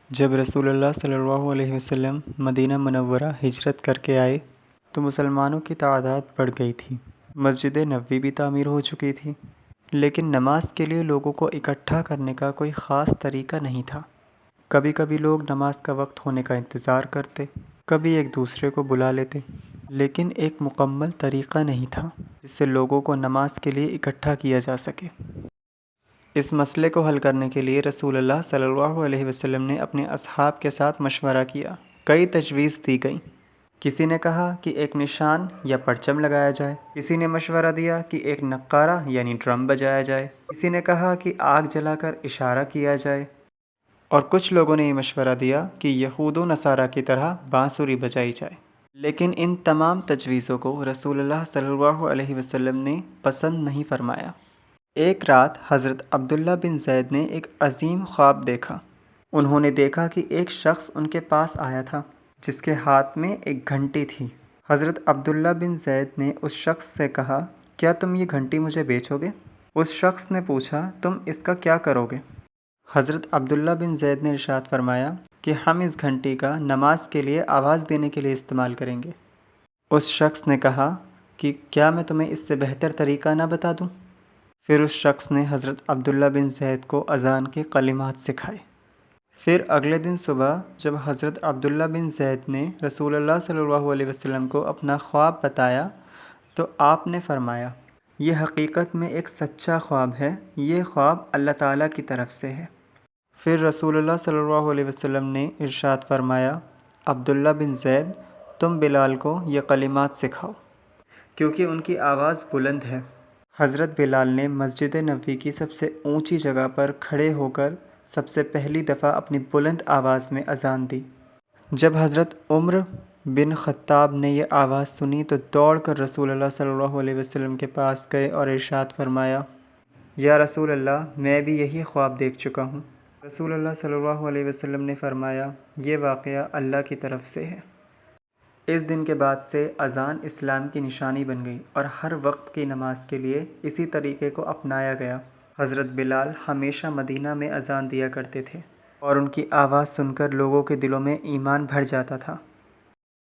جب رسول اللہ صلی اللہ علیہ وسلم مدینہ منورہ ہجرت کر کے آئے تو مسلمانوں کی تعداد بڑھ گئی تھی۔ مسجد نبوی بھی تعمیر ہو چکی تھی، لیکن نماز کے لیے لوگوں کو اکٹھا کرنے کا کوئی خاص طریقہ نہیں تھا۔ کبھی کبھی لوگ نماز کا وقت ہونے کا انتظار کرتے، کبھی ایک دوسرے کو بلا لیتے، لیکن ایک مکمل طریقہ نہیں تھا جس سے لوگوں کو نماز کے لیے اکٹھا کیا جا سکے۔ اس مسئلے کو حل کرنے کے لیے رسول اللہ صلی اللہ علیہ وسلم نے اپنے اصحاب کے ساتھ مشورہ کیا۔ کئی تجویز دی گئیں۔ کسی نے کہا کہ ایک نشان یا پرچم لگایا جائے، کسی نے مشورہ دیا کہ ایک نقارہ یعنی ڈرم بجایا جائے، کسی نے کہا کہ آگ جلا کر اشارہ کیا جائے، اور کچھ لوگوں نے یہ مشورہ دیا کہ یہود و نصارہ کی طرح بانسری بجائی جائے۔ لیکن ان تمام تجویزوں کو رسول اللہ صلی اللہ علیہ وسلم نے پسند نہیں فرمایا۔ ایک رات حضرت عبداللہ بن زید نے ایک عظیم خواب دیکھا۔ انہوں نے دیکھا کہ ایک شخص ان کے پاس آیا تھا جس کے ہاتھ میں ایک گھنٹی تھی۔ حضرت عبداللہ بن زید نے اس شخص سے کہا، کیا تم یہ گھنٹی مجھے بیچو گے؟ اس شخص نے پوچھا، تم اس کا کیا کرو گے؟ حضرت عبداللہ بن زید نے ارشاد فرمایا کہ ہم اس گھنٹی کا نماز کے لیے آواز دینے کے لیے استعمال کریں گے۔ اس شخص نے کہا کہ کیا میں تمہیں اس سے بہتر طریقہ نہ بتا دوں؟ پھر اس شخص نے حضرت عبداللہ بن زید کو اذان کے کلمات سکھائے۔ پھر اگلے دن صبح جب حضرت عبداللہ بن زید نے رسول اللہ صلی اللہ علیہ وسلم کو اپنا خواب بتایا تو آپ نے فرمایا، یہ حقیقت میں ایک سچا خواب ہے، یہ خواب اللہ تعالیٰ کی طرف سے ہے۔ پھر رسول اللہ صلی اللہ علیہ وسلم نے ارشاد فرمایا، عبداللہ بن زید، تم بلال کو یہ کلمات سکھاؤ، کیونکہ ان کی آواز بلند ہے۔ حضرت بلال نے مسجد نبوی کی سب سے اونچی جگہ پر کھڑے ہو کر سب سے پہلی دفعہ اپنی بلند آواز میں اذان دی۔ جب حضرت عمر بن خطاب نے یہ آواز سنی تو دوڑ کر رسول اللہ صلی اللہ علیہ وسلم کے پاس گئے اور ارشاد فرمایا، یا رسول اللہ، میں بھی یہی خواب دیکھ چکا ہوں۔ رسول اللہ صلی اللہ علیہ وسلم نے فرمایا، یہ واقعہ اللہ کی طرف سے ہے۔ اس دن کے بعد سے اذان اسلام کی نشانی بن گئی اور ہر وقت کی نماز کے لیے اسی طریقے کو اپنایا گیا۔ حضرت بلال ہمیشہ مدینہ میں اذان دیا کرتے تھے اور ان کی آواز سن کر لوگوں کے دلوں میں ایمان بھر جاتا تھا۔